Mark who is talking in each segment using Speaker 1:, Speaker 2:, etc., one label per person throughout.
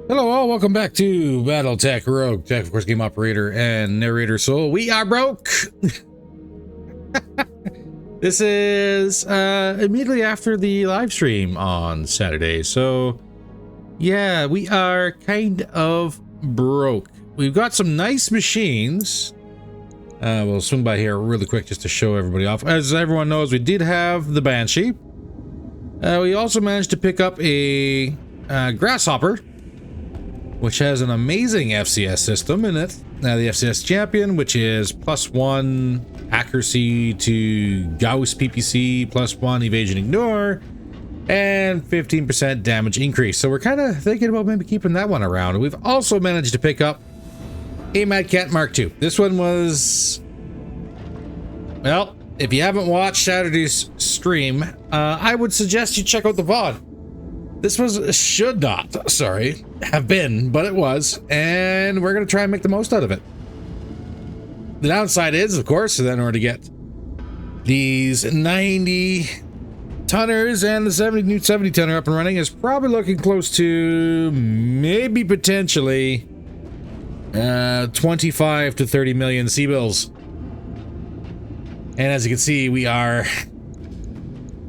Speaker 1: Hello all, welcome back to BattleTech, RogueTech, of course, game operator and narrator. So we are broke. This is immediately after the live stream on Saturday. So yeah, we are kind of broke. We've got some nice machines. We'll swing by here really quick just to show everybody off. As everyone knows, we did have the Banshee. We also managed to pick up a Grasshopper, which has an amazing FCS system in it. Now the FCS Champion, which is +1 accuracy to Gauss PPC, +1 evasion ignore, and 15% damage increase. So we're kind of thinking about maybe keeping that one around. We've also managed to pick up a Mad Cat Mark II. This one was, well, if you haven't watched Saturday's stream, I would suggest you check out the VOD. This was should not, have been, but it was, and we're going to try and make the most out of it. The downside is, of course, that in order to get these 90 tonners and the 70 tonner up and running is probably looking close to maybe potentially 25 to 30 million C-bills. And as you can see, we are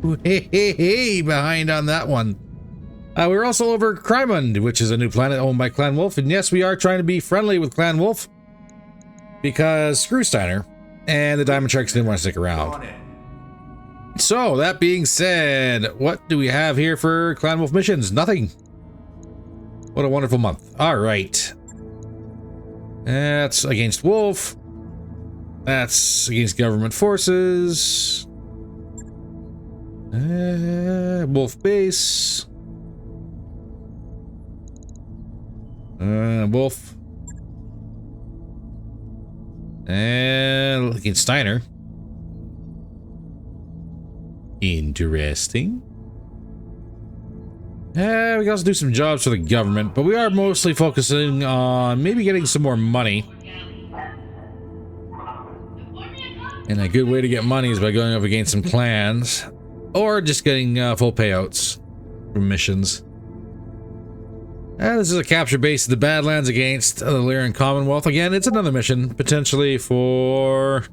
Speaker 1: way behind on that one. We're also over Krymund, which is a new planet owned by Clan Wolf. And yes, we are trying to be friendly with Clan Wolf because screw Steiner and the Diamond Sharks didn't want to stick around. So that being said, what do we have here for Clan Wolf missions? Nothing. What a wonderful month. All right. That's against Wolf. That's against government forces. Wolf base. Wolf. And looking at Steiner. Interesting. We can also do some jobs for the government, but we are mostly focusing on maybe getting some more money. And a good way to get money is by going up against some clans, or just getting full payouts from missions. This is a capture base of the Badlands against the Lyran Commonwealth. Again, it's another mission, potentially for...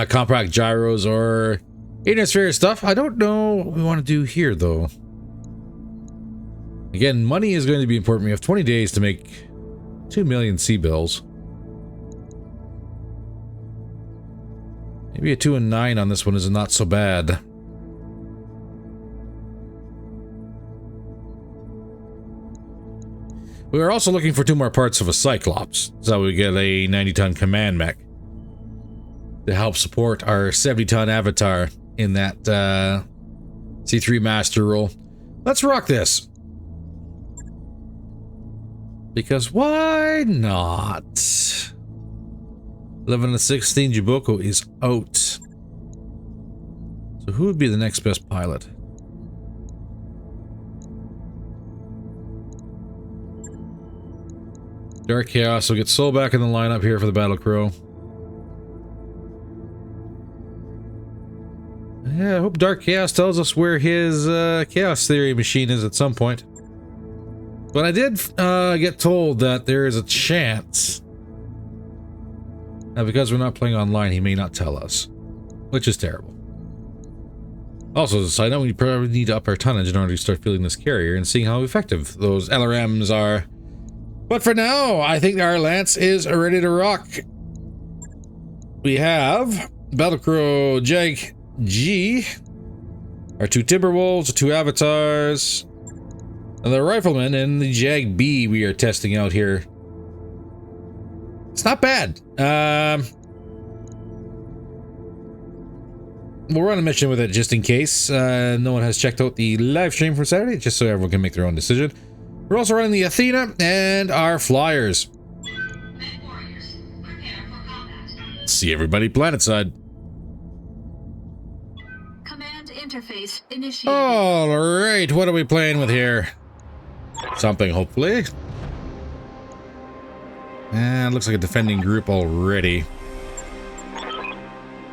Speaker 1: compact gyros or Sphere stuff. I don't know what we want to do here, though. Again, money is going to be important. We have 20 days to make 2 million C-bills. Maybe a 2 and 9 on this one is not so bad. We are also looking for 2 more parts of a Cyclops, so we get a 90-ton command mech to help support our 70-ton avatar in that C3 master role. Let's rock this. Because why not? 11 and 16 Jiboko is out. So who would be the next best pilot? Dark Chaos will get Soul back in the lineup here for the Battle Crow. Yeah, I hope Dark Chaos tells us where his Chaos Theory machine is at some point. But I did get told that there is a chance. Now, because we're not playing online, he may not tell us, which is terrible. Also, as a side note, we probably need to up our tonnage in order to start filling this carrier and seeing how effective those LRMs are. But for now, I think our Lance is ready to rock. We have Battlecrow Jag G, our 2 Timberwolves, 2 Avatars, and the Rifleman and the Jag B we are testing out here. It's not bad. We'll run a mission with it just in case no one has checked out the live stream from Saturday, just so everyone can make their own decision. We're also running the Athena and our Flyers. See everybody planetside.
Speaker 2: Command interface initiated.
Speaker 1: All right, what are we playing with here? Something, hopefully. Looks like a defending group already.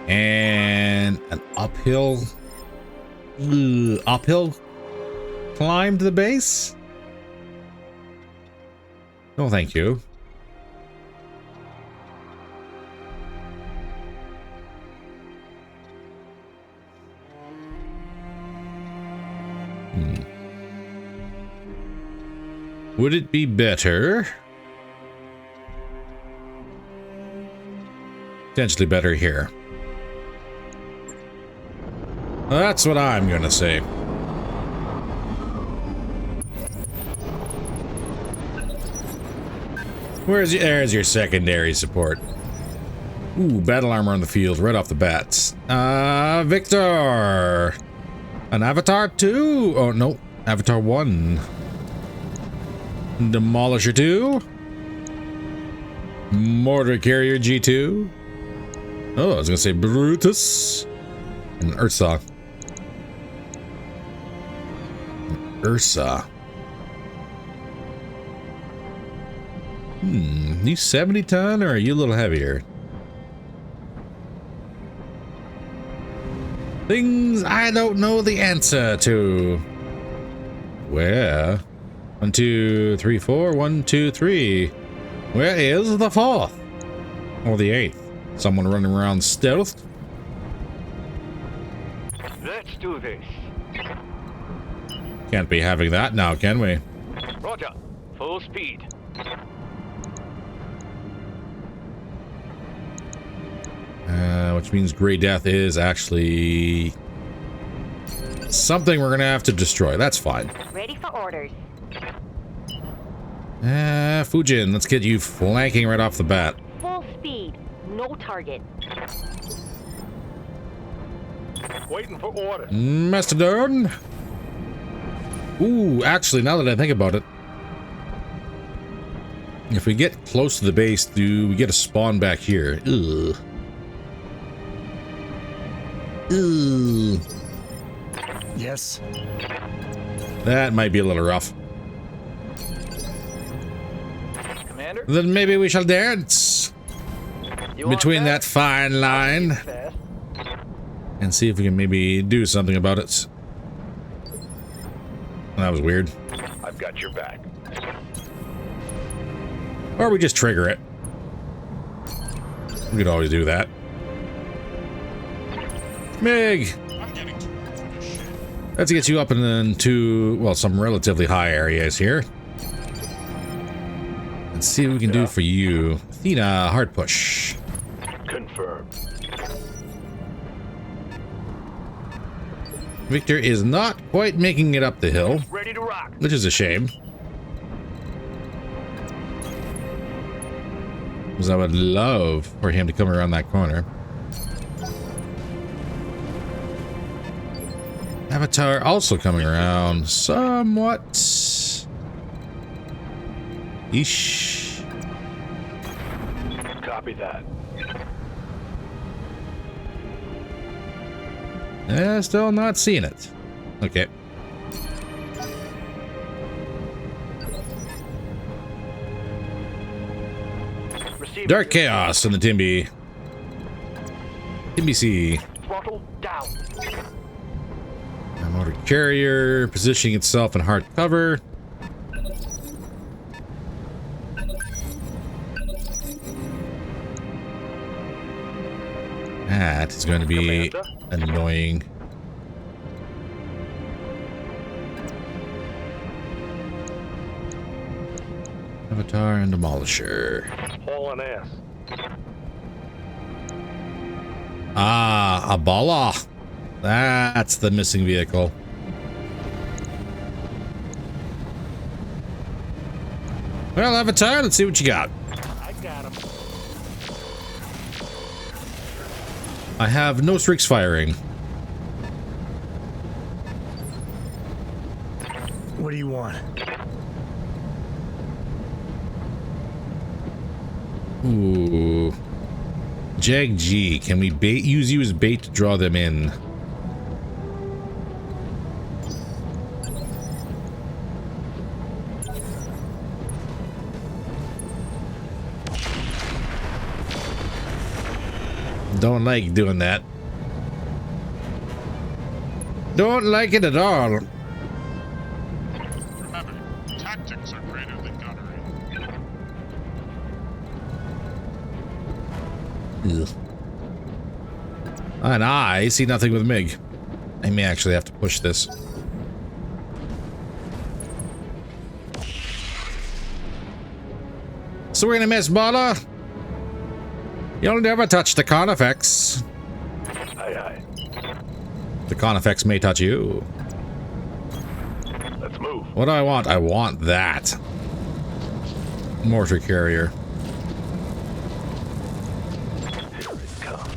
Speaker 1: And an uphill climb to the base? No, thank you. Would it be better? Potentially better here. That's what I'm gonna say. There's your secondary support. Ooh, battle armor on the field right off the bat. Victor! An Avatar 2? Oh, no. Avatar 1. Demolisher 2. Mortar Carrier G2. Oh, I was gonna say Brutus. And Ursa. Ursa. You 70 ton or are you a little heavier? Things I don't know the answer to. Where? 1, 2, 3, 4. 1, 2, 3. Where is the 4th? Or the 8th? Someone running around stealthed?
Speaker 3: Let's do this.
Speaker 1: Can't be having that now, can we?
Speaker 3: Roger. Full speed.
Speaker 1: Which means Grey Death is actually something we're gonna have to destroy. That's fine.
Speaker 4: Ready for orders.
Speaker 1: Fujin, let's get you flanking right off the bat.
Speaker 4: Full speed. No target.
Speaker 3: Waiting for orders.
Speaker 1: Mastodon. Ooh, actually, now that I think about it, if we get close to the base, do we get a spawn back here? Ugh. Ugh.
Speaker 5: Yes.
Speaker 1: That might be a little rough.
Speaker 3: Commander?
Speaker 1: Then maybe we shall dance between that fine line and see if we can maybe do something about it. That was weird.
Speaker 3: I've got your back.
Speaker 1: Or we just trigger it. We could always do that. Mig! Let's get you up into, well, some relatively high areas here. Let's see what we can do for you. Athena, hard push.
Speaker 3: Confirmed.
Speaker 1: Victor is not quite making it up the hill,
Speaker 3: Ready to rock.
Speaker 1: which is a shame. Because I would love for him to come around that corner. Avatar also coming around somewhat. Eesh.
Speaker 3: Copy that.
Speaker 1: Still not seeing it. Okay.
Speaker 3: Receive.
Speaker 1: Dark Chaos in the Timby. Timby C.
Speaker 3: Throttle down.
Speaker 1: Motor carrier positioning itself in hard cover. That is going to be annoying. Avatar and Demolisher.
Speaker 3: Hauling ass.
Speaker 1: Ah, a Bala. That's the missing vehicle. Well, Avatar, let's see what you got.
Speaker 3: I got him.
Speaker 1: I have no streaks firing.
Speaker 5: What do you want?
Speaker 1: Ooh. Jag G, can we use you as bait to draw them in? Don't like doing that. Don't like it at all.
Speaker 6: Remember, tactics are greater than gunnery.
Speaker 1: Ugh. And I see nothing with MiG. I may actually have to push this. So we're gonna miss Bala. You'll never touch the Conifex.
Speaker 3: Aye, aye.
Speaker 1: The Conifex may touch you.
Speaker 3: Let's move.
Speaker 1: What do I want? I want that. Mortar carrier.
Speaker 3: Here it comes.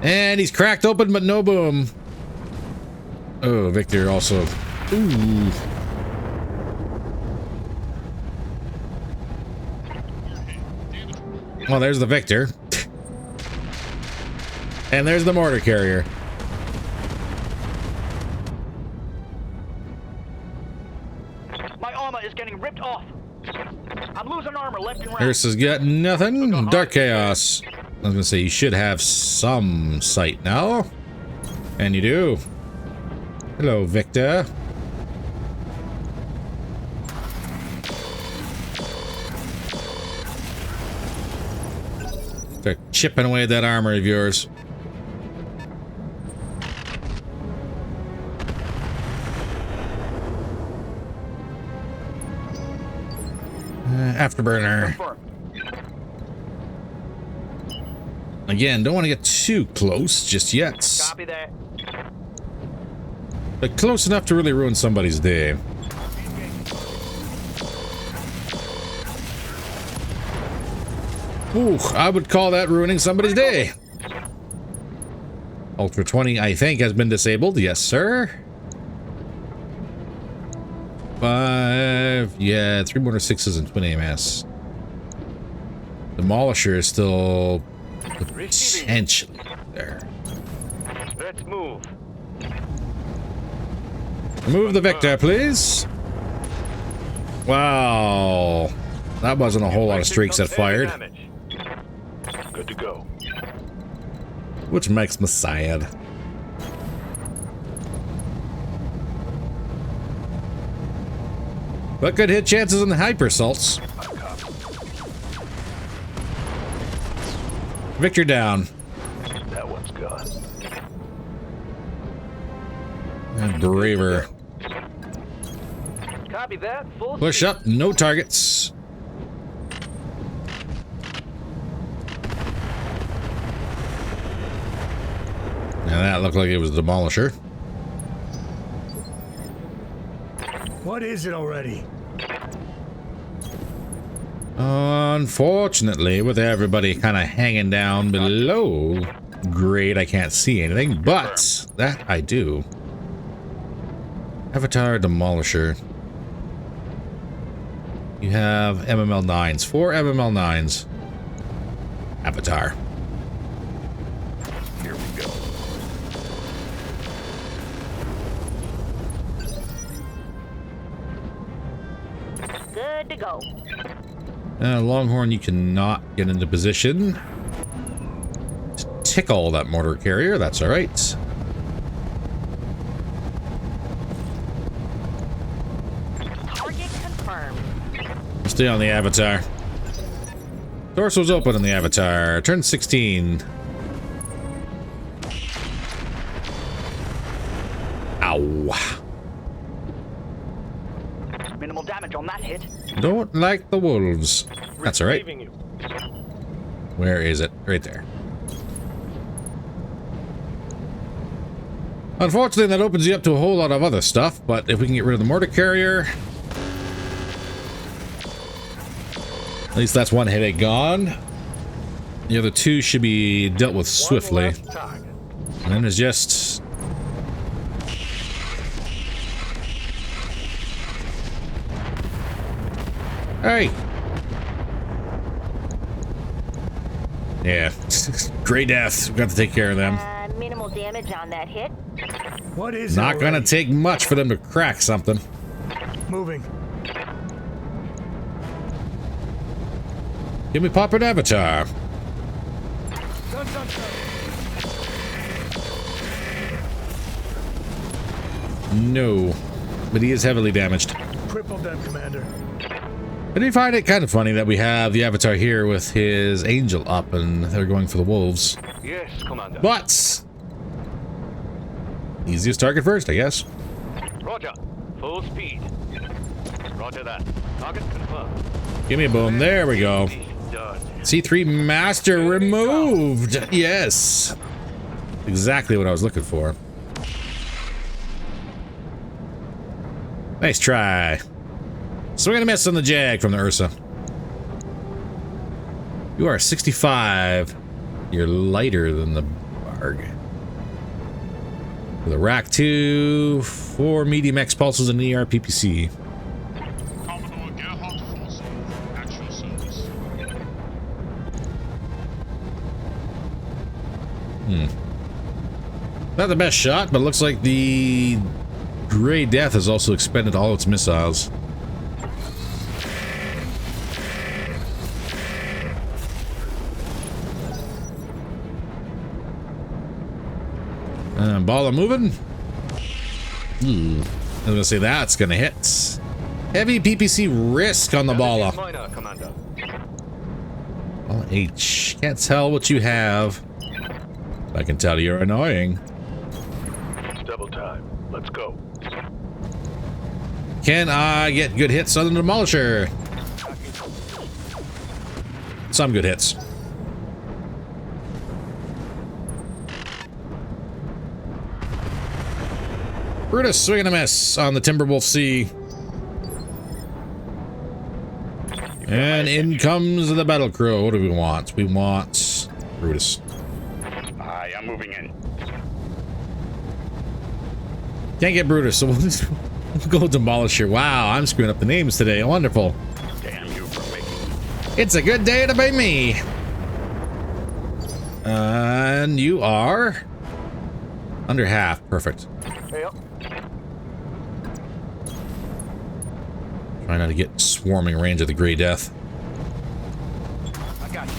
Speaker 1: And he's cracked open, but no boom. Oh, Victor also. Ooh. Well, there's the Victor. And there's the mortar carrier.
Speaker 7: My armor is getting ripped off. I'm losing armor left and right.
Speaker 1: Nurse has got nothing. Dark Chaos. I was gonna say, you should have some sight now. And you do. Hello, Victor. They're chipping away at that armor of yours. Afterburner. Again, don't want to get too close just yet.
Speaker 7: Copy that.
Speaker 1: But close enough to really ruin somebody's day. Ooh, I would call that ruining somebody's day. Ultra 20, I think, has been disabled. Yes, sir. 5, yeah, 3 mortar 6s and twin AMS. Demolisher is still potentially there.
Speaker 3: Let's move.
Speaker 1: Remove the Victor, please. Wow. That wasn't a whole lot of streaks that fired.
Speaker 3: Good to go.
Speaker 1: Which makes me sad. But good hit chances on the hyper assaults. Victor down.
Speaker 3: That one's gone.
Speaker 1: And Braver.
Speaker 7: Copy that. Full
Speaker 1: Push
Speaker 7: speed.
Speaker 1: up, no targets. Now that looked like it was the Demolisher.
Speaker 5: What is it already?
Speaker 1: Unfortunately, with everybody kind of hanging down below grade, I can't see anything, but that I do. Avatar Demolisher. You have MML9s. 4 MML9s. Avatar.
Speaker 3: Here we go.
Speaker 4: Good to go.
Speaker 1: Longhorn, you cannot get into position to tickle that mortar carrier. That's all right.
Speaker 4: Target confirmed.
Speaker 1: Stay on the Avatar. Torso's open on the Avatar. Turn 16. Ow.
Speaker 7: Minimal damage on that hit.
Speaker 1: Don't like the wolves. That's all right.
Speaker 3: Receiving you.
Speaker 1: Where is it? Right there. Unfortunately, that opens you up to a whole lot of other stuff, but if we can get rid of the mortar carrier... At least that's one headache gone. The other two should be dealt with swiftly.
Speaker 3: One last target.
Speaker 1: And then there's just... Hey! Yeah. Great death. We've got to take care of them.
Speaker 4: Minimal damage on that hit.
Speaker 5: What is
Speaker 1: Not
Speaker 5: it
Speaker 1: gonna
Speaker 5: already?
Speaker 1: take much for them to crack something.
Speaker 5: Moving.
Speaker 1: Give me pop an avatar.
Speaker 5: Dun, dun, dun.
Speaker 1: No, but he is heavily damaged.
Speaker 5: Crippled them, Commander.
Speaker 1: I do find it kind of funny that we have the avatar here with his angel up and they're going for the wolves.
Speaker 3: Yes, Commander.
Speaker 1: But easiest target first, I guess.
Speaker 3: Roger. Full speed. Roger that. Target confirmed.
Speaker 1: Give me a boom. There we go.
Speaker 3: Done.
Speaker 1: C3 Master removed. Yes. Exactly what I was looking for. Nice try. Swing and a miss on the Jag from the Ursa. You are 65. You're lighter than the Barg. With a Rack 2, 4 medium X pulses and ER PPC.
Speaker 6: Commodore Gerhard Force. Actual service.
Speaker 1: Not the best shot, but it looks like the Grey Death has also expended all its missiles. Ball moving. I was gonna say that's gonna hit. Heavy PPC risk on the Balla.
Speaker 3: Minor, Commander.
Speaker 1: Ball H. Can't tell what you have. I can tell you're annoying.
Speaker 3: Double time. Let's go.
Speaker 1: Can I get good hits on the Demolisher? Some good hits. Brutus swing and a miss on the Timberwolf C. And in comes the Battle Crow. What do we want? We want Brutus.
Speaker 6: I am moving in.
Speaker 1: Can't get Brutus, so we'll go Demolisher. Wow, I'm screwing up the names today. Wonderful.
Speaker 6: Damn you for making.
Speaker 1: It's a good day to be me. And you are under half. Perfect.
Speaker 7: Yep.
Speaker 1: Trying not to get swarming range of the Grey Death.
Speaker 7: I got you.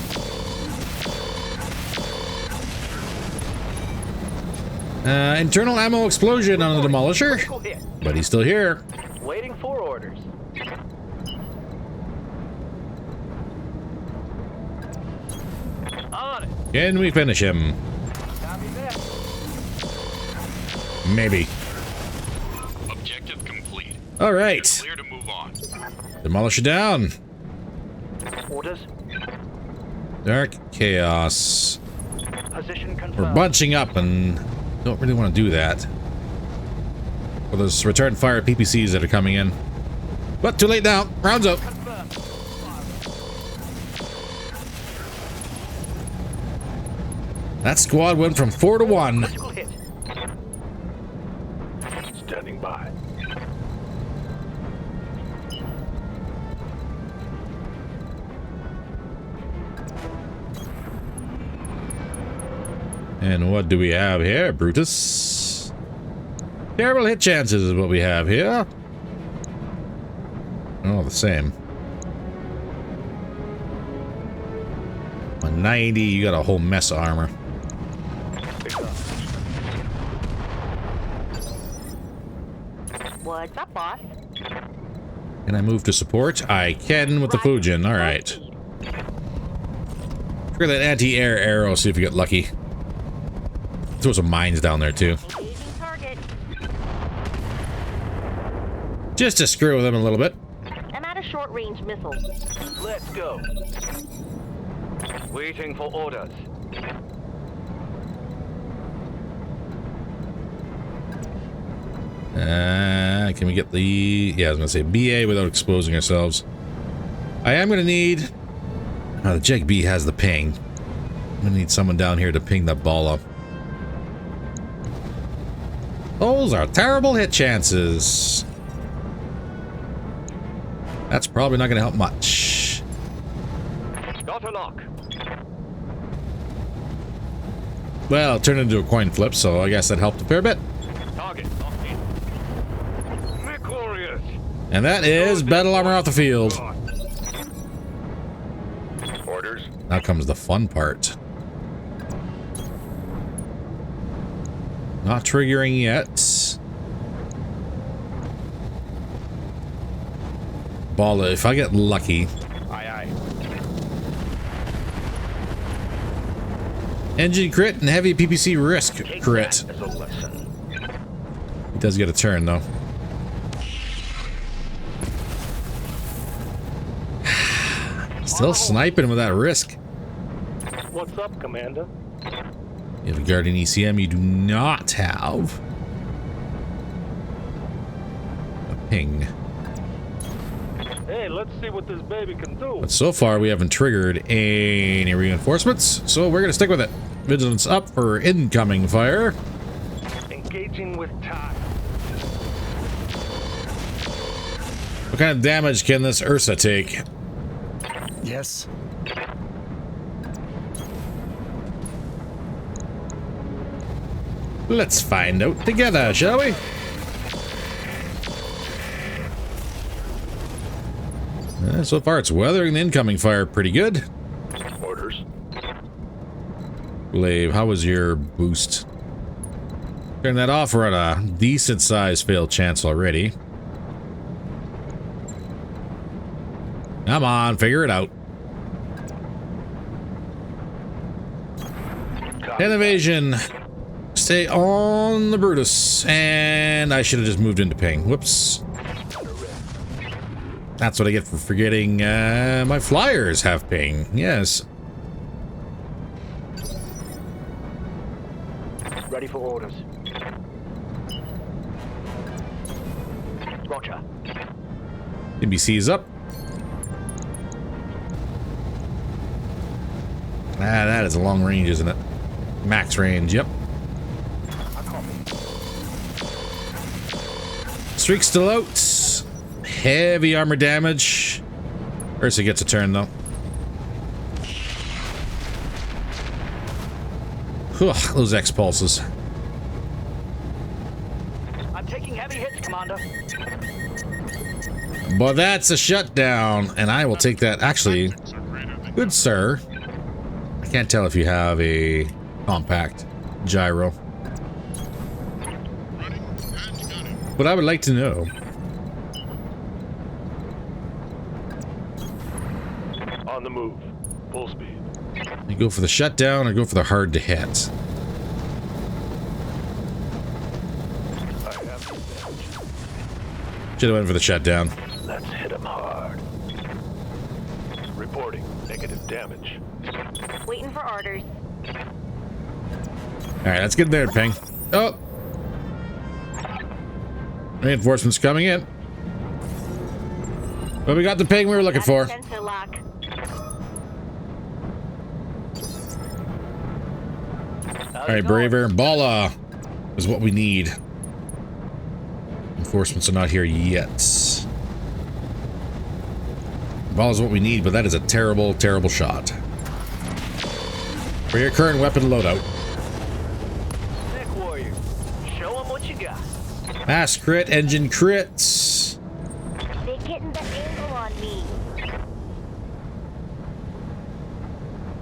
Speaker 1: Internal ammo explosion on the Demolisher,
Speaker 7: Critical hit.
Speaker 1: but he's still here.
Speaker 7: Waiting for orders. On it.
Speaker 1: Can we finish him?
Speaker 7: Copy that.
Speaker 1: Maybe.
Speaker 6: Objective complete.
Speaker 1: All right.
Speaker 6: Clear to move on.
Speaker 1: Demolisher down.
Speaker 7: Orders.
Speaker 1: Dark Chaos.
Speaker 7: Position
Speaker 1: We're
Speaker 7: confirmed.
Speaker 1: bunching up and don't really want to do that. Well, there's return fire PPCs that are coming in. But too late now. Rounds up.
Speaker 7: Confirmed.
Speaker 1: That squad went from 4 to 1.
Speaker 7: Critical hit.
Speaker 3: Standing by.
Speaker 1: And what do we have here, Brutus? Terrible hit chances is what we have here. Oh, the same. 190, you got a whole mess of armor.
Speaker 4: What's up, boss?
Speaker 1: Can I move to support? I can with the Fujin. All right. Trigger that anti-air arrow, see if you get lucky. Throw some mines down there, too.
Speaker 4: Engaging target.
Speaker 1: Just to screw with them a little bit.
Speaker 4: I'm out of short-range missiles.
Speaker 7: Let's go.
Speaker 3: Waiting for orders.
Speaker 1: Can we get the... Yeah, I was going to say BA without exposing ourselves. I am going to need... the Jag B has the ping. I'm going to need someone down here to ping that ball up. Those are terrible hit chances. That's probably not going to help much.
Speaker 3: Got a lock.
Speaker 1: Well, it turned into a coin flip, so I guess that helped a fair bit.
Speaker 3: Target locked in. Mech warriors.
Speaker 1: And that is battle armor off the field.
Speaker 6: Orders.
Speaker 1: Now comes the fun part. Not triggering yet. Balla, if I get lucky.
Speaker 6: Aye, aye.
Speaker 1: Engine crit and heavy PPC risk
Speaker 7: Take
Speaker 1: crit.
Speaker 7: that as a lesson.
Speaker 1: He does get a turn though. Still sniping with that risk.
Speaker 5: What's up, Commander?
Speaker 1: You have a Guardian ECM, you do not have a ping.
Speaker 5: Hey, let's see what this baby can do.
Speaker 1: But so far we haven't triggered any reinforcements, so we're gonna stick with it. Vigilance up for incoming fire.
Speaker 5: Engaging with time.
Speaker 1: What kind of damage can this Ursa take?
Speaker 5: Yes.
Speaker 1: Let's find out together, shall we? So far it's weathering the incoming fire pretty good.
Speaker 3: Orders.
Speaker 1: Glaive, how was your boost? Turn that off, we're at a decent sized fail chance already. Come on, figure it out. 10 evasion. Stay on the Brutus. And I should have just moved into ping. Whoops. That's what I get for forgetting my flyers have ping. Yes.
Speaker 7: Ready for orders. Roger.
Speaker 1: NBC's up. Ah, that is a long range, isn't it? Max range, yep. Streak still out. Heavy armor damage. Ursa gets a turn, though. Whew, those X-pulses.
Speaker 7: I'm taking heavy hits, Commander.
Speaker 1: But that's a shutdown, and I will take that. Actually, good sir. I can't tell if you have a compact gyro. But I would like to know.
Speaker 3: On the move. Full speed.
Speaker 1: You go for the shutdown or go for the hard to hit?
Speaker 3: I have the damage.
Speaker 1: Should have went for the shutdown.
Speaker 3: Let's hit him hard. Reporting. Negative damage.
Speaker 4: Waiting for orders.
Speaker 1: Alright, let's get there, ping. Oh! Reinforcements coming in. But we got the ping we were looking for.
Speaker 4: Sensor lock.
Speaker 1: Alright, Braver. Balla is what we need. Reinforcements are not here yet. Balla is what we need, but that is a terrible, terrible shot. For your current weapon loadout.
Speaker 7: Mech warrior. Show them what you got.
Speaker 1: Mass crit, engine crits.
Speaker 4: They're getting the angle on me.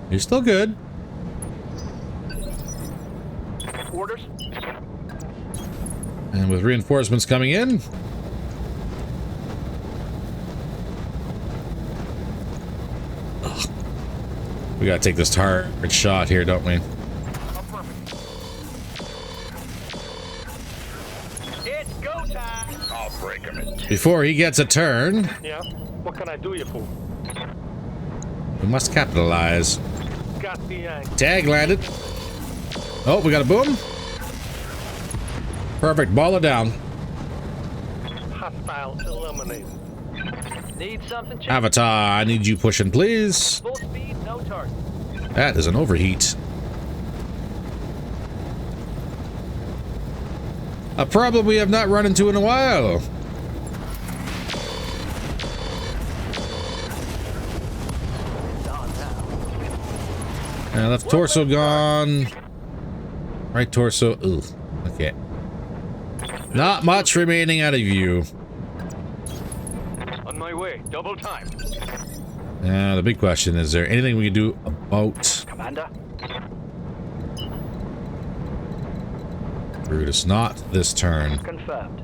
Speaker 1: You're still good.
Speaker 7: Orders.
Speaker 1: And with reinforcements coming in. Ugh. We gotta take this target shot here, don't we?
Speaker 7: It's go time.
Speaker 6: I'll break him in two.
Speaker 1: Before he gets a turn,
Speaker 5: Yeah? What can I do you for?
Speaker 1: we must capitalize.
Speaker 5: Got the angle.
Speaker 1: Tag landed. Oh, we got a boom. Perfect. Balla down.
Speaker 5: Hostile eliminated.
Speaker 7: Need something? Check.
Speaker 1: Avatar, I need you pushing, please.
Speaker 7: Full speed, no target.
Speaker 1: That is an overheat. A problem we have not run into in a while. Left torso gone. Right torso. Ugh. Okay. Not much remaining out of you.
Speaker 3: On my way. Double time.
Speaker 1: Now, the big question, is there anything we can do about
Speaker 7: Commander?
Speaker 1: Brutus? Not this turn.
Speaker 7: Confirmed.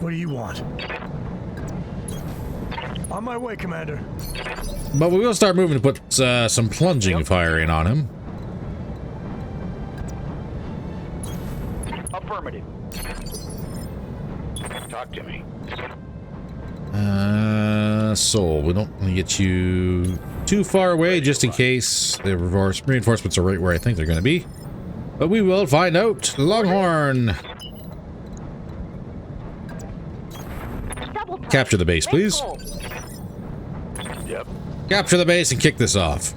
Speaker 8: What do you want? On my way, Commander.
Speaker 1: But we will start moving to put some plunging fire in on him.
Speaker 7: Affirmative.
Speaker 6: Talk to me.
Speaker 1: Soul, we don't want to get you too far away just in case the reinforcements are right where I think they're going to be. But we will find out. Longhorn. Capture the base, please.
Speaker 3: Yep.
Speaker 1: Capture the base and kick this off.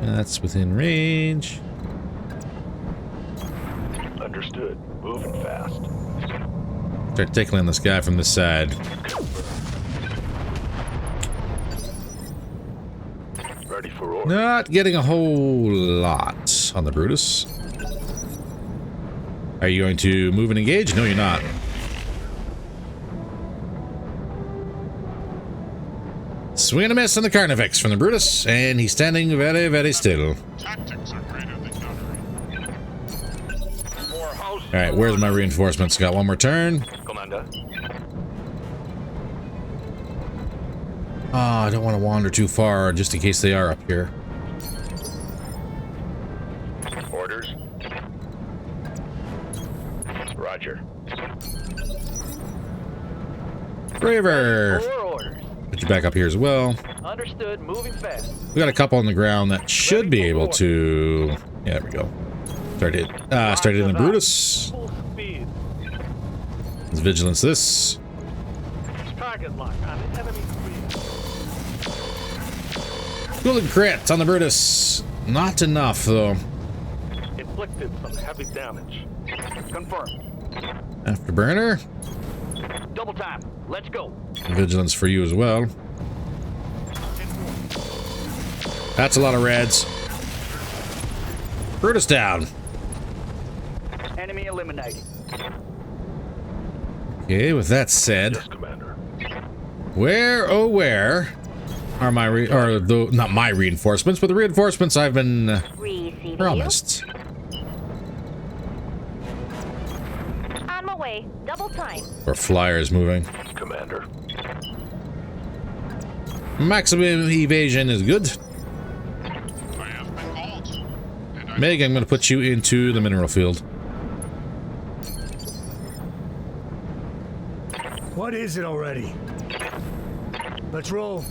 Speaker 1: That's within range.
Speaker 3: Understood. Moving fast.
Speaker 1: Start tickling this guy from this side.
Speaker 3: Ready for order.
Speaker 1: Not getting a whole lot on the Brutus. Are you going to move and engage? No, you're not. Swing and a miss on the Carnifex from the Brutus, and he's standing very, very still.
Speaker 6: Tactics are greater than gunnery.
Speaker 1: Alright, where's my reinforcements? Got one more turn.
Speaker 3: Commander.
Speaker 1: Oh, I don't want to wander too far just in case they are up here.
Speaker 6: Orders. Roger.
Speaker 1: Braver!
Speaker 7: Four orders.
Speaker 1: Put you back up here as well.
Speaker 7: Understood. Moving fast.
Speaker 1: We got a couple on the ground that should be able to... Yeah, there we go. Started in the Brutus.
Speaker 5: Full speed.
Speaker 1: Let's vigilance this.
Speaker 5: Target lock on enemy speed.
Speaker 1: Cool and crit on the Brutus. Not enough, though.
Speaker 5: Inflicted some heavy damage.
Speaker 7: Confirmed.
Speaker 1: Afterburner.
Speaker 7: Double time. Let's go.
Speaker 1: Vigilance for you as well. That's a lot of reds. Brutus down.
Speaker 7: Enemy eliminated.
Speaker 1: Okay, with that said,
Speaker 3: Yes, Commander.
Speaker 1: where, oh where, are my, not my reinforcements, but the reinforcements I've been
Speaker 4: Receiving
Speaker 1: promised.
Speaker 4: you. On my way. Double time.
Speaker 1: Or flyers moving.
Speaker 3: Commander.
Speaker 1: Maximum evasion is good.
Speaker 6: I have been called. And I
Speaker 1: Meg, I'm going to put you into the mineral field.
Speaker 8: What is it already? Let's roll.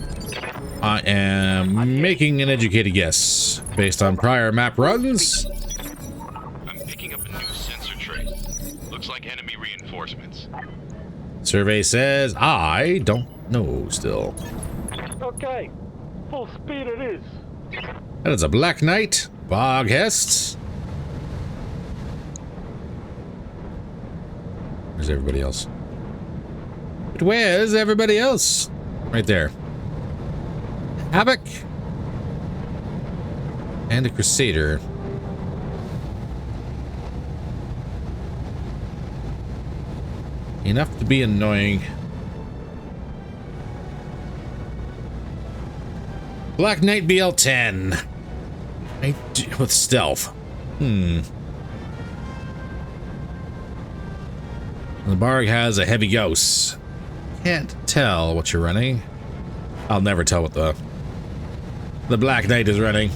Speaker 1: I am making an educated guess based on prior map runs.
Speaker 6: I'm picking up a new sensor trace. Looks like enemy reinforcements.
Speaker 1: Survey says I don't know still.
Speaker 5: Okay. Full speed it is.
Speaker 1: That is a Black Knight, Boghest. Where's everybody else? But where's everybody else? Right there. Havoc. And a Crusader. Enough to be annoying. Black Knight BL-10. With stealth. The Barg has a heavy ghost. Can't tell what you're running. I'll never tell what the Black Knight is running.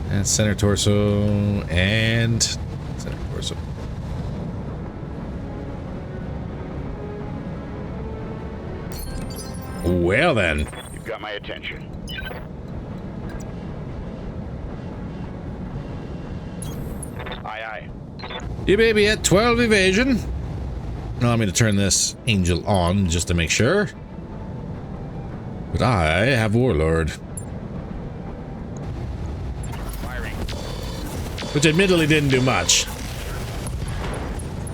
Speaker 1: And center torso and center torso. Well then.
Speaker 6: You've got my attention. Aye, aye.
Speaker 1: You may be at 12 evasion. Allow me to turn this angel on just to make sure. But I have Warlord.
Speaker 6: Firing.
Speaker 1: Which admittedly didn't do much.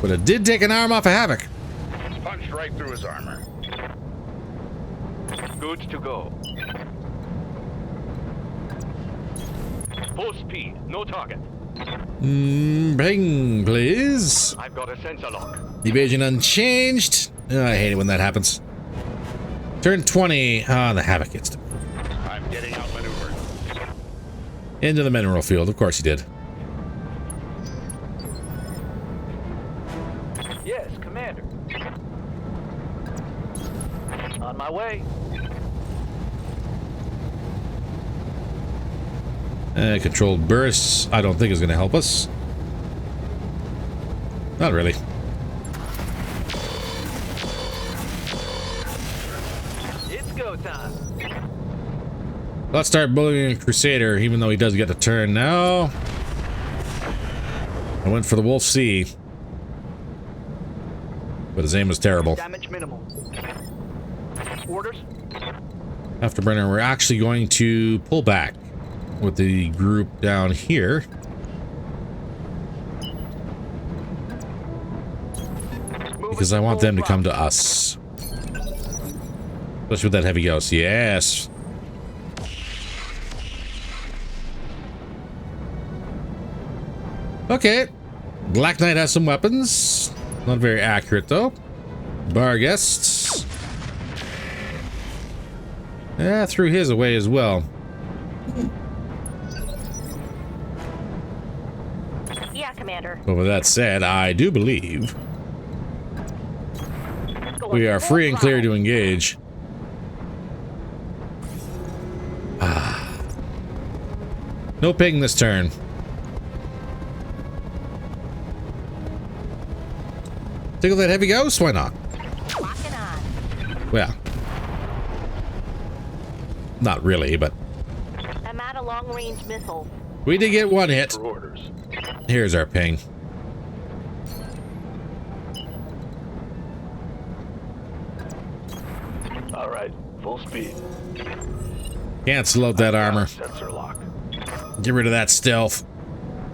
Speaker 1: But it did take an arm off of Havoc.
Speaker 6: Punched right through his armor.
Speaker 7: Goods to go.
Speaker 5: Full speed, no target.
Speaker 1: Ping, please.
Speaker 5: I've got a sensor lock.
Speaker 1: Evasion unchanged. Oh, I hate it when that happens. Turn 20. Ah, the Havoc gets to
Speaker 5: I'm getting outmaneuvered.
Speaker 1: into the mineral field. Of course he did.
Speaker 7: Yes, Commander. On my way.
Speaker 1: Controlled bursts, I don't think is going to help us. Not really.
Speaker 7: It's go time.
Speaker 1: Let's start bullying a Crusader, even though he does get a turn now. I went for the Wolf C. But his aim was terrible.
Speaker 7: Damage minimal. Orders?
Speaker 1: Afterburner, we're actually going to pull back with the group down here. Because I want them to come to us. Especially with that heavy ghost. Yes. Okay. Black Knight has some weapons. Not very accurate though. Bar guests. Yeah, threw his away as well.
Speaker 4: Yeah, Commander.
Speaker 1: But with that said, I do believe we are free and clear to engage. No ping this turn. Tickle that heavy ghost? Why not?
Speaker 4: Locking on.
Speaker 1: Well, not really, but
Speaker 4: I'm out of long-range missiles.
Speaker 1: we did get one hit.
Speaker 3: For orders.
Speaker 1: Here's our ping.
Speaker 3: All right, full speed.
Speaker 1: Cancel out that armor.
Speaker 3: Sensor lock.
Speaker 1: Get rid of that stealth.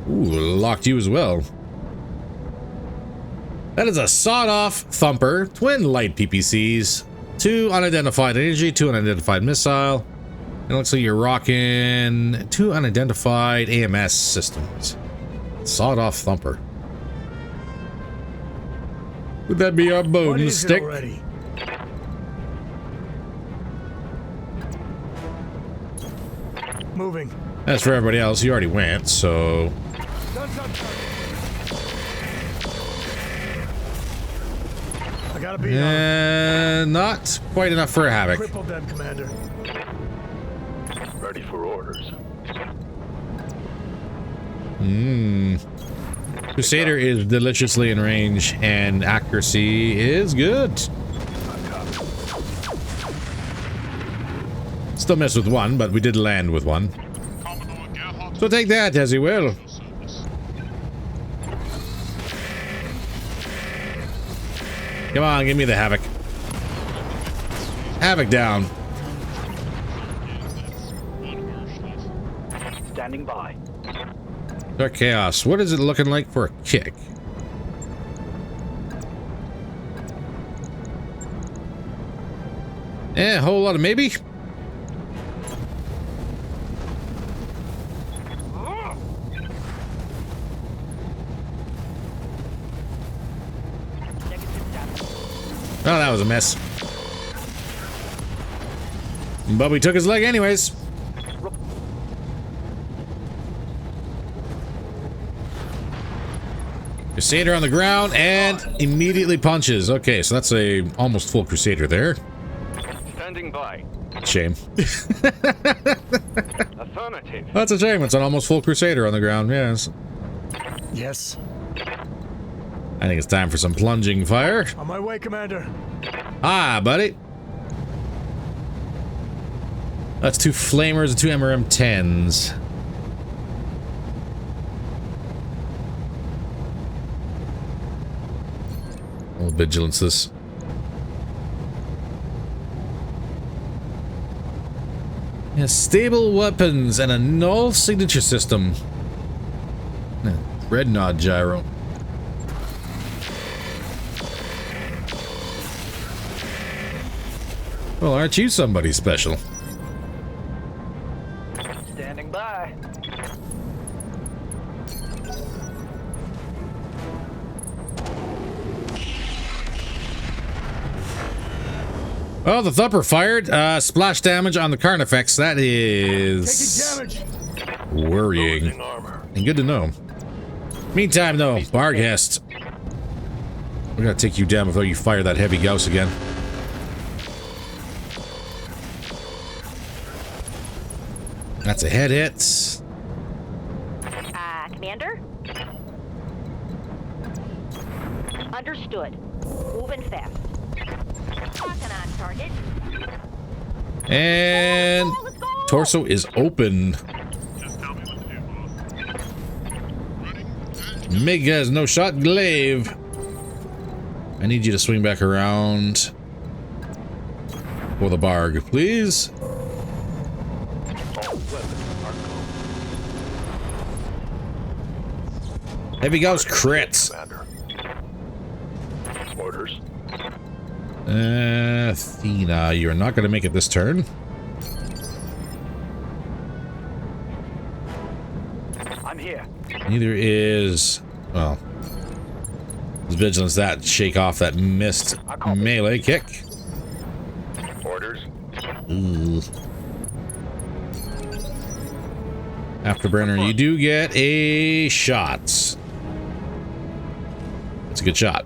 Speaker 1: Ooh, locked you as well. That is a sawed-off thumper, twin light PPCs, 2 unidentified energy, 2 unidentified missile. It looks like you're rocking 2 unidentified AMS systems. Sawed-off thumper. Would that be our
Speaker 8: What
Speaker 1: bone
Speaker 8: is it
Speaker 1: stick?
Speaker 8: already? Moving.
Speaker 1: As for everybody else, you already went, so
Speaker 8: Guns on target. I gotta be on.
Speaker 1: not quite enough for a Havoc.
Speaker 8: Cripple them, Commander.
Speaker 3: Ready for orders.
Speaker 1: Crusader is deliciously in range, and accuracy is good. Still missed with one, but we did land with one. So take that as you will. Come on, give me the Havoc. Havoc down.
Speaker 7: Standing by.
Speaker 1: Dark Chaos, what is it looking like for a kick? A whole lot of maybe. Oh, that was a miss. But we took his leg anyways. Crusader on the ground and immediately punches. Okay, so that's a almost full Crusader there.
Speaker 5: Standing by.
Speaker 1: Shame.
Speaker 5: Affirmative.
Speaker 1: That's a shame. It's an almost full Crusader on the ground. Yes.
Speaker 8: Yes.
Speaker 1: I think it's time for some plunging fire.
Speaker 8: On my way, Commander.
Speaker 1: Ah, buddy. That's 2 flamers and 2 MRM-10s. All vigilances. Yeah, stable weapons and a null signature system. Red nod gyro. Well, aren't you somebody special?
Speaker 7: Standing by.
Speaker 1: Oh, the thumper fired. Splash damage on the Carnifex. That is
Speaker 8: Taking damage.
Speaker 1: worrying.
Speaker 3: Losing armor.
Speaker 1: And good to know. Meantime, though, Barghest. We're gonna take you down before you fire that heavy Gauss again. That's a head hit.
Speaker 4: Commander? Understood. Moving fast. Locking on target.
Speaker 1: And
Speaker 4: Let's go!
Speaker 1: torso is open.
Speaker 6: Just tell me what to do, boss.
Speaker 1: Mig has no shot. Glaive. I need you to swing back around for the Barg, please.
Speaker 3: All weapons are go.
Speaker 1: Heavy Gauss crits.
Speaker 3: Commander. Orders.
Speaker 1: Athena, you're not going to make it this turn.
Speaker 7: I'm here.
Speaker 1: Neither is, well, is Vigilance that shake off that missed melee kick.
Speaker 3: Orders.
Speaker 1: Ooh. Afterburner, you do get a shot. That's a good shot.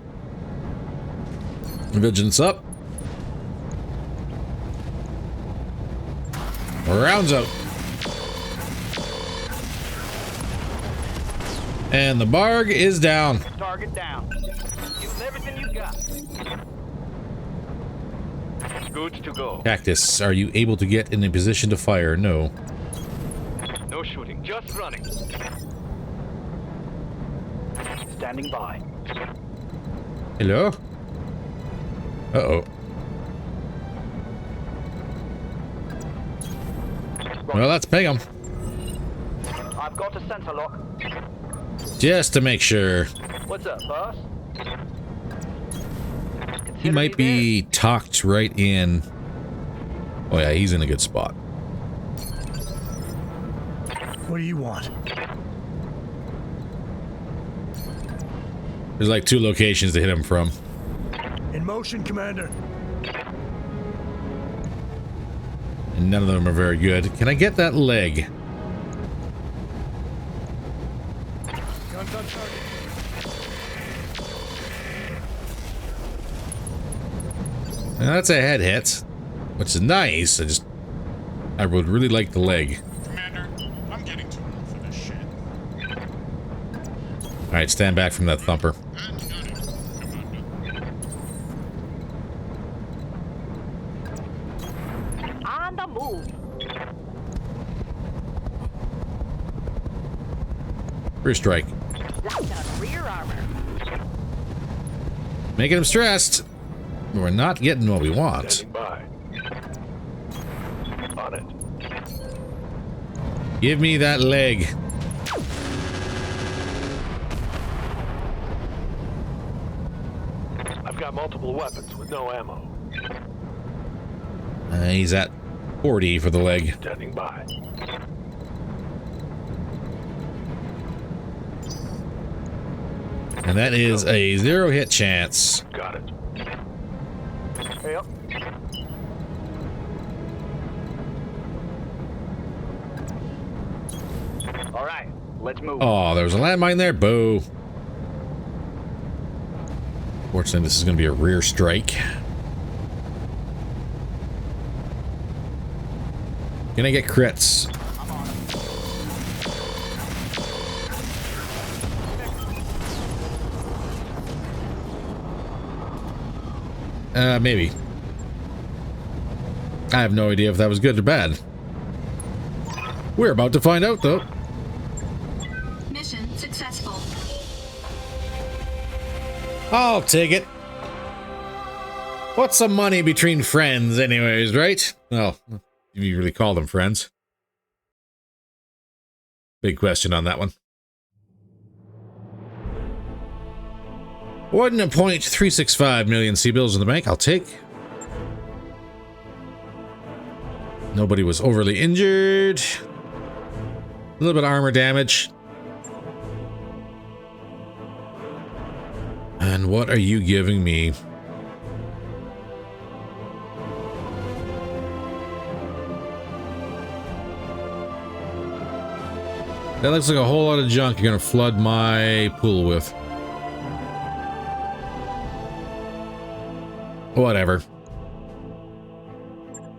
Speaker 1: Vigilance up. Rounds out. And the Barg is down.
Speaker 7: Target down. Use everything you got.
Speaker 3: Good to go.
Speaker 1: Cactus, are you able to get in a position to fire? No.
Speaker 3: No shooting, just running.
Speaker 7: Standing by.
Speaker 1: Hello? Uh-oh. Well, let's ping him.
Speaker 7: I've got a sensor lock.
Speaker 1: Just to make sure.
Speaker 7: What's up, boss?
Speaker 1: He might be tucked right in. Oh yeah, he's in a good spot.
Speaker 8: What do you want?
Speaker 1: There's like 2 locations to hit him from.
Speaker 8: In motion, Commander.
Speaker 1: And none of them are very good. Can I get that leg?
Speaker 8: Guns on target.
Speaker 1: Now, that's a head hit, which is nice. I would really like the leg.
Speaker 6: Commander, I'm getting too old for this shit.
Speaker 1: All right, stand back from that thumper.
Speaker 6: And got it, Commander.
Speaker 4: On the move.
Speaker 1: First strike.
Speaker 4: Locked on rear armor.
Speaker 1: Making him stressed. We're not getting what we want.
Speaker 3: Standing by. On it.
Speaker 1: Give me that leg.
Speaker 3: I've got multiple weapons with no ammo.
Speaker 1: He's at 40 for the leg.
Speaker 3: Standing by.
Speaker 1: And that is a 0 hit chance.
Speaker 3: Got it.
Speaker 7: Yep. All right, let's move.
Speaker 1: Oh, there was a landmine there. Boo. Fortunately, this is going to be a rear strike. Can I get crits? Maybe. I have no idea if that was good or bad. We're about to find out, though.
Speaker 2: Mission successful.
Speaker 1: I'll take it. What's some money between friends anyways, right? Well, do you really call them friends? Big question on that one. 1.365 million C-bills in the bank. I'll take. Nobody was overly injured. A little bit of armor damage. And what are you giving me? That looks like a whole lot of junk you're gonna flood my pool with. Whatever.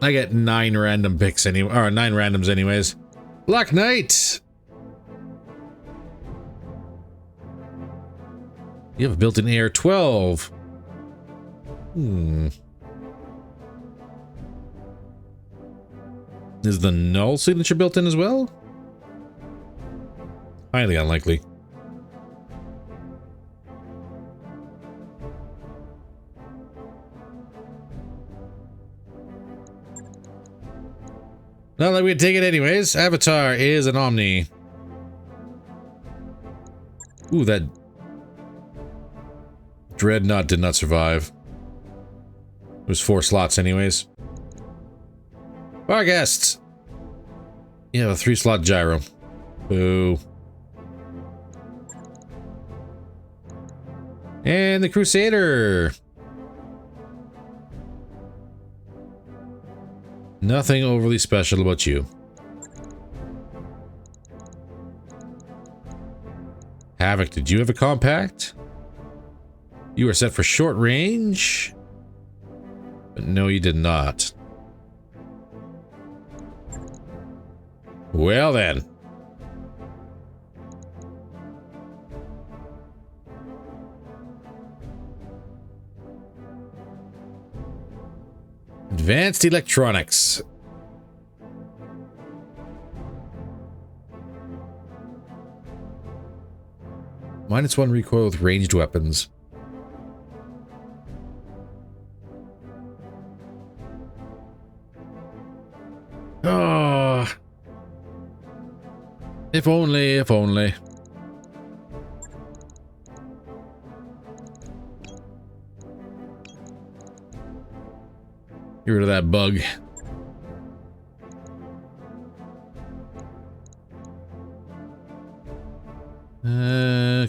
Speaker 1: I get 9 random picks anyway, or 9 randoms anyways. Black Knight! You have a built-in AR-12. Is the null signature built in as well? Highly unlikely. Not that we'd take it anyways. Avatar is an Omni. Ooh, that Dreadnought did not survive. It was 4 slots anyways. Our guests. You have a 3-slot gyro. Boo. And the Crusader. Nothing overly special about you. Havoc, did you have a compact? You were set for short range? But no, you did not. Well then. Advanced electronics. -1 recoil with ranged weapons. Oh. If only, if only. Get rid of that bug.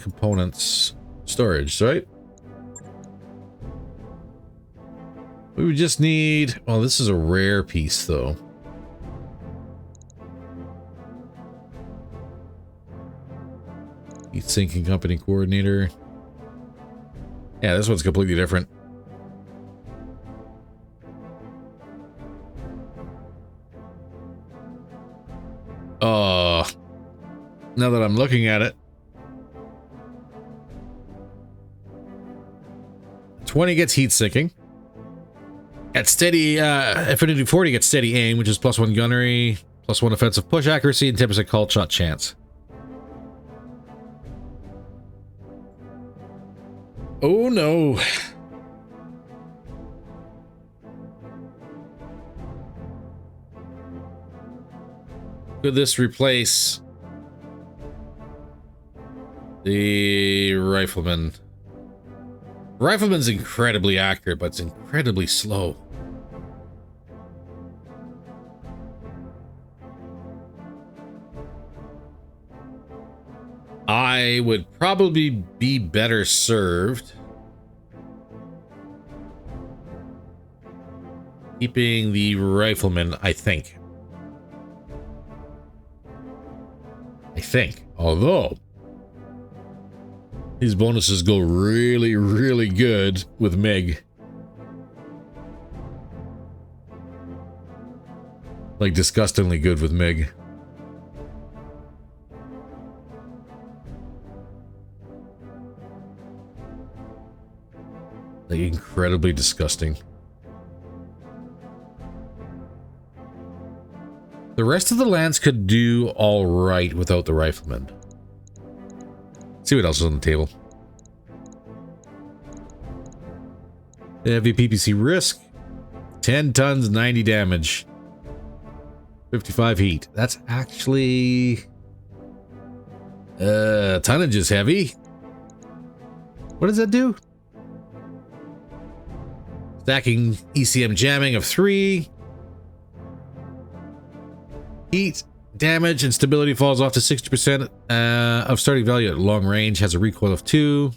Speaker 1: Components. Storage, right? We would just need... Oh, this is a rare piece, though. Heat sinking company coordinator. Yeah, this one's completely different. Oh, now that I'm looking at it. 20 gets heat sinking. At steady, Affinity 40 gets steady aim, which is +1 gunnery, +1 offensive push accuracy, and 10% call shot chance. Oh no. Could this replace the Rifleman? Rifleman's incredibly accurate, but it's incredibly slow. I would probably be better served keeping the Rifleman, I think. Although these bonuses go really, really good with Meg. Like disgustingly good with Meg. Like incredibly disgusting. The rest of the lands could do all right without the Rifleman. Let's see what else is on the table. Heavy PPC risk. 10 tons, 90 damage. 55 heat. That's actually... tonnage is heavy. What does that do? Stacking ECM jamming of 3. Heat, damage, and stability falls off to 60% of starting value at long range. Has a recoil of 2.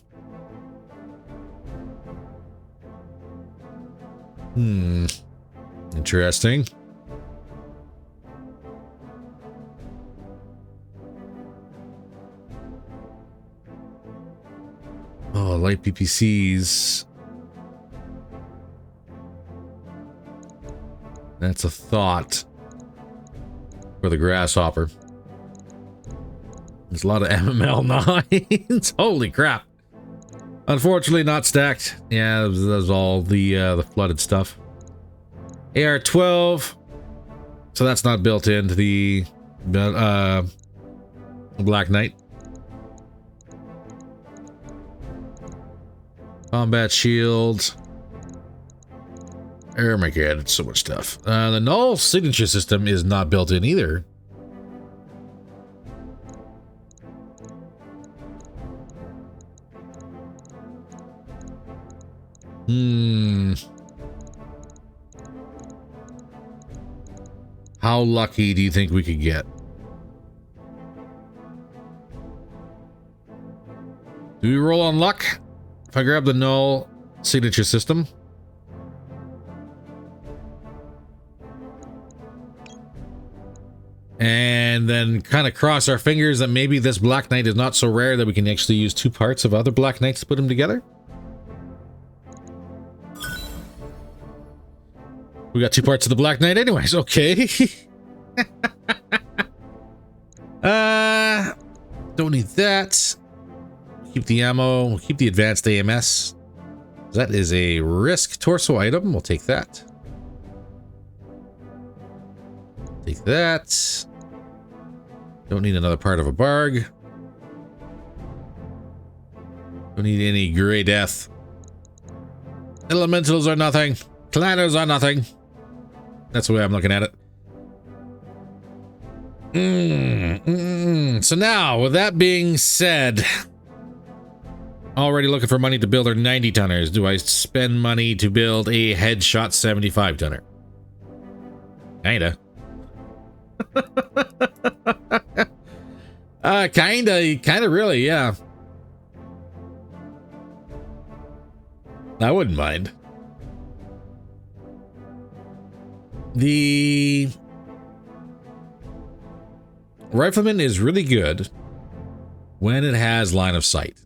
Speaker 1: Interesting. Oh, light PPCs. That's a thought for the grasshopper. There's a lot of MML 9s. Holy crap. Unfortunately, not stacked. Yeah, that was all the flooded stuff. AR-12. So that's not built into the Black Knight. Combat shield. Oh my god, it's so much stuff. The null signature system is not built in either. How lucky do you think we could get? Do we roll on luck? If I grab the null signature system. And then kind of cross our fingers that maybe this Black Knight is not so rare that we can actually use two parts of other Black Knights to put them together. We got two parts of the Black Knight anyways, okay. Don't need that. Keep the ammo, we'll keep the advanced AMS. That is a risk torso item, we'll take that. Take that. Don't need another part of a barg. Don't need any gray death. Elementals are nothing. Clanners are nothing. That's the way I'm looking at it. So now, with that being said, already looking for money to build our 90 tonners. Do I spend money to build a headshot 75 tonner? Kinda. Kinda really, yeah. I wouldn't mind. The Rifleman is really good when it has line of sight.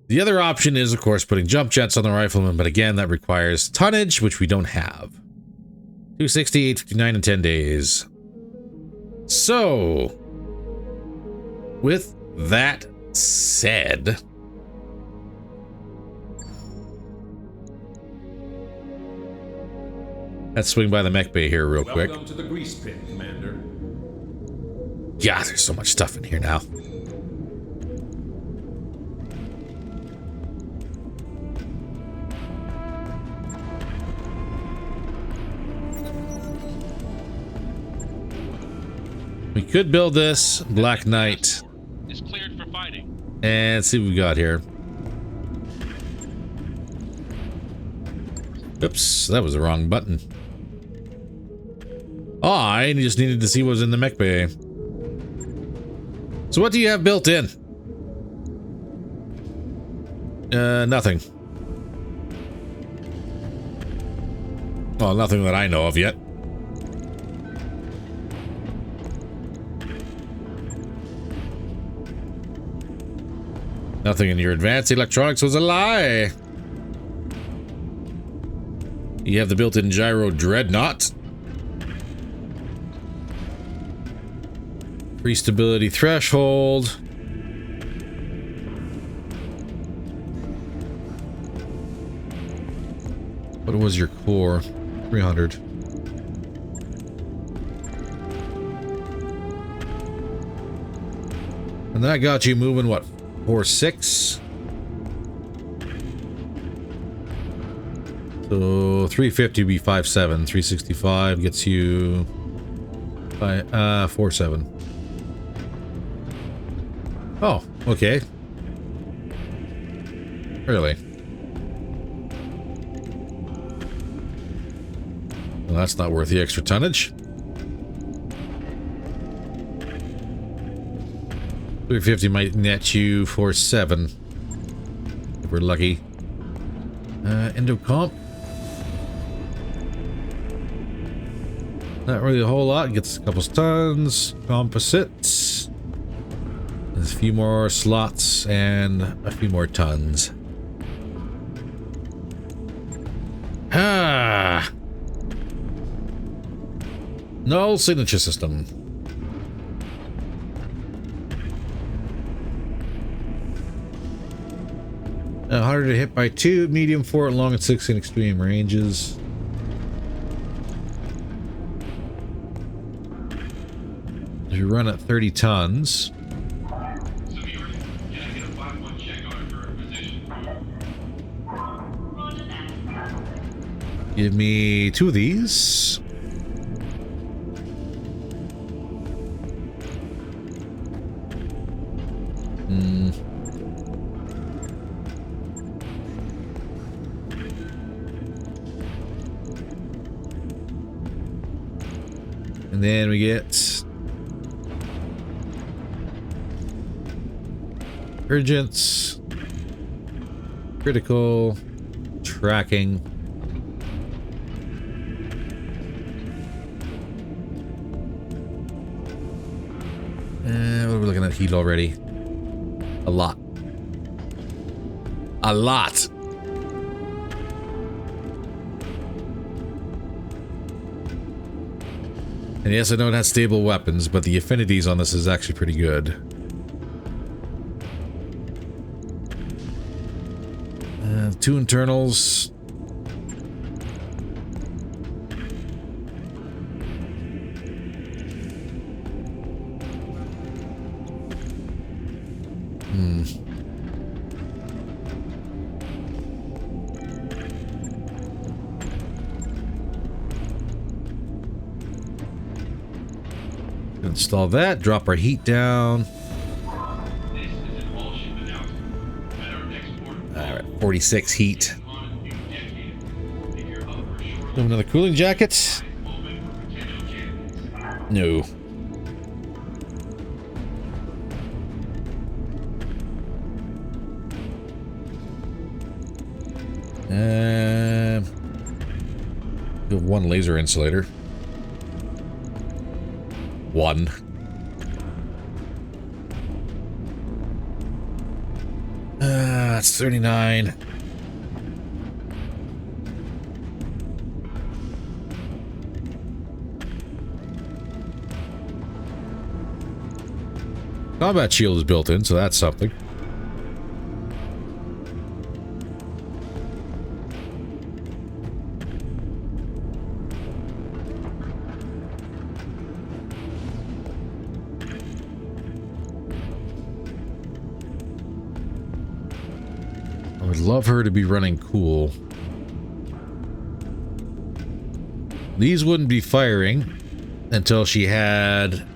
Speaker 1: The other option is, of course, putting jump jets on the Rifleman, but again, that requires tonnage, which we don't have. 260, 859 in 10 days. So, with that said, let's swing by the mech bay here real quick.
Speaker 9: Welcome to the grease pit, Commander.
Speaker 1: Yeah, there's so much stuff in here now. We could build this Black Knight.
Speaker 6: Is cleared for fighting.
Speaker 1: And see what we got here. Oops, that was the wrong button. Oh, I just needed to see what was in the mech bay. So what do you have built in? Nothing. Well, nothing that I know of yet. Nothing in your advanced electronics was a lie. You have the built-in gyro dreadnought. Free stability threshold. What was your core? 300. And that got you moving, what? 4-6. So 350 would be 5-7. 365 gets you 4-7. Oh, okay. Really? Well, that's not worth the extra tonnage. 350 might net you 4-7 if we're lucky. End of comp. Not really a whole lot. Gets a couple tons. Composites. There's a few more slots and a few more tons. Ah! Null signature system. Harder to hit by 2, medium 4 at long and 6 in extreme ranges. If you run at 30 tons. Give me 2 of these. And then we get urgence, critical, tracking. And what are we looking at? Heat already. A lot. A lot. And yes, I know it has stable weapons, but the affinities on this is actually pretty good. Two internals. Install that, drop our heat down. Alright, 46 heat. Another cooling jacket? No. We have 1 laser insulator. 1. That's 39. Combat shield is built in, so that's something. I would love her to be running cool. These wouldn't be firing until she had...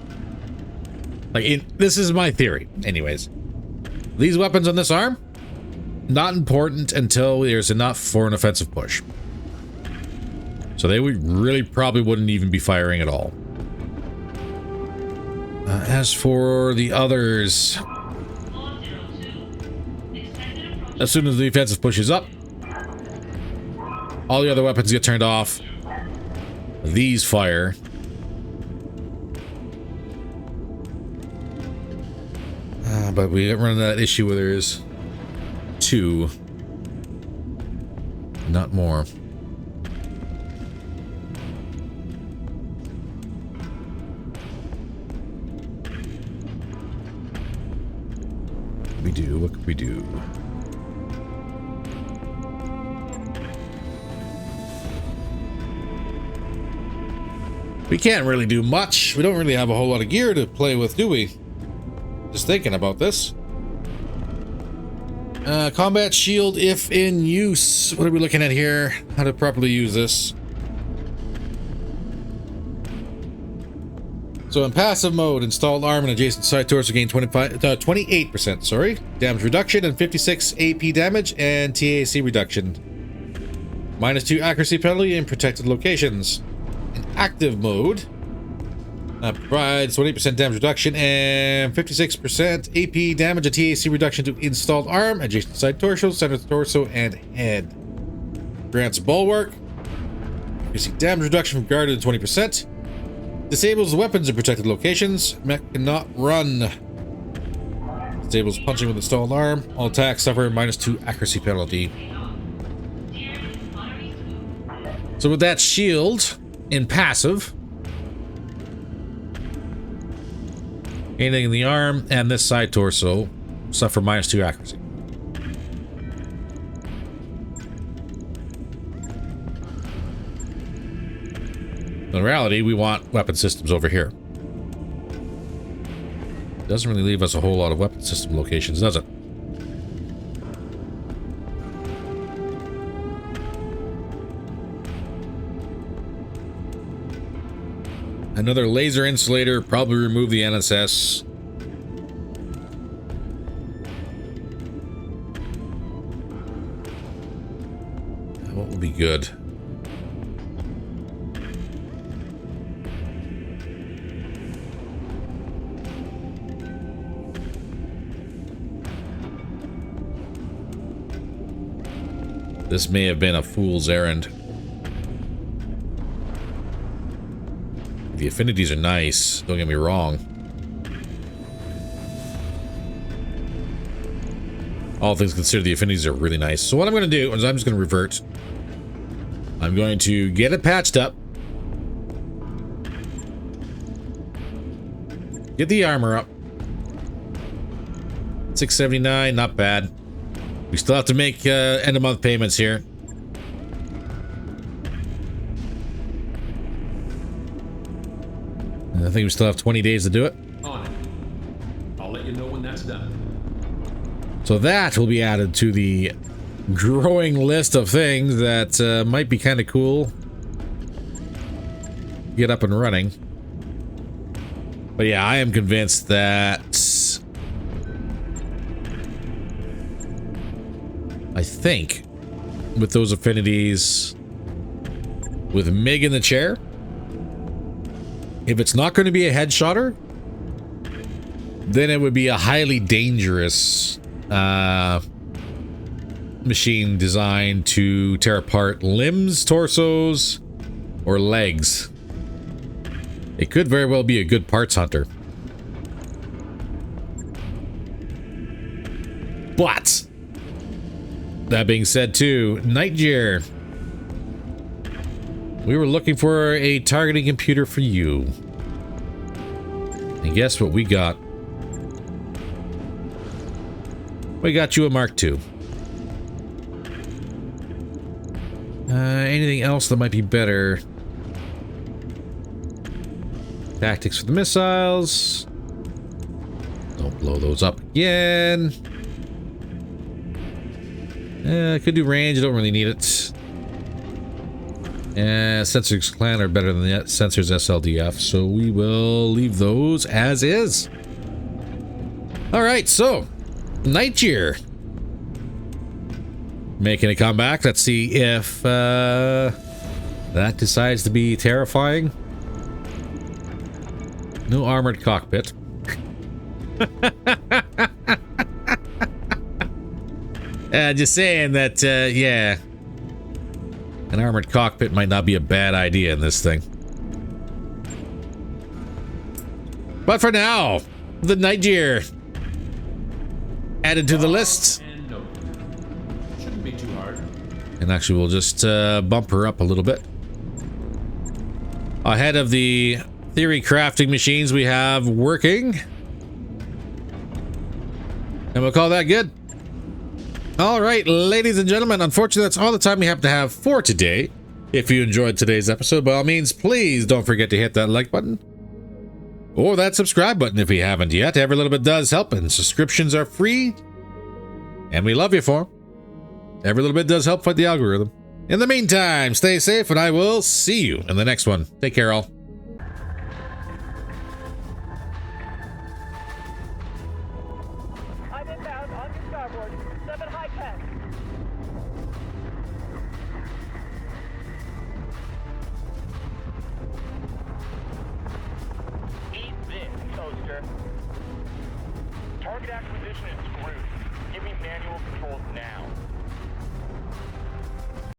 Speaker 1: this is my theory. Anyways. These weapons on this arm, not important until there's enough for an offensive push. So they would really probably wouldn't even be firing at all. As for the others... As soon as the offensive pushes up, all the other weapons get turned off. These fire. But we run into that issue where there's 2. Not more. What can we do? What can we do? We can't really do much. We don't really have a whole lot of gear to play with, do we? Just thinking about this. Combat shield if in use. What are we looking at here? How to properly use this. So in passive mode, installed arm and adjacent side torso gain 28%, sorry. Damage reduction and 56 AP damage and TAC reduction. -2 accuracy penalty in protected locations. In active mode, provides 28% damage reduction and 56% AP damage and TAC reduction to installed arm, adjacent side torso, center torso, and head. Grants bulwark. You see damage reduction from guarded to 20%. Disables weapons in protected locations. Mech cannot run. Disables punching with a stalled arm. All attacks suffer -2 accuracy penalty. So with that shield in passive, anything in the arm and this side torso suffer -2 accuracy. In reality, we want weapon systems over here. Doesn't really leave us a whole lot of weapon system locations, does it? Another laser insulator, probably remove the NSS. What would be good? This may have been a fool's errand. The affinities are nice, don't get me wrong. All things considered, the affinities are really nice. So what I'm going to do is I'm just going to revert. I'm going to get it patched up. Get the armor up. 679, not bad. We still have to make end of month payments here. And I think we still have 20 days to do it.
Speaker 9: On it. I'll let you know when that's done.
Speaker 1: So that will be added to the growing list of things that might be kind of cool. Get up and running. But yeah, I am convinced that I think with those affinities, with Mig in the chair, if it's not going to be a headshotter, then it would be a highly dangerous machine designed to tear apart limbs, torsos, or legs. It could very well be a good parts hunter. But that being said, too, Nightjar, we were looking for a targeting computer for you. And guess what we got? We got you a Mark II. Anything else that might be better? Tactics for the missiles. Don't blow those up again. I could do range, I don't really need it. Sensors clan are better than the sensors SLDF, so we will leave those as is. Alright, so Nightjar making a comeback. Let's see if that decides to be terrifying. No armored cockpit. Just saying that, yeah. An armored cockpit might not be a bad idea in this thing. But for now, the Nightjar added to the list.
Speaker 9: And no. Shouldn't be too hard.
Speaker 1: And actually, we'll just bump her up a little bit. Ahead of the theory crafting machines we have working. And we'll call that good. All right, ladies and gentlemen, unfortunately, that's all the time we have to have for today. If you enjoyed today's episode, by all means, please don't forget to hit that like button or that subscribe button if you haven't yet. Every little bit does help, and subscriptions are free, and we love you for them. Every little bit does help fight the algorithm. In the meantime, stay safe, and I will see you in the next one. Take care, all.
Speaker 7: I'm inbound on your starboard. 7 high-tech. Eat this, toaster. Target acquisition is screwed. Give me manual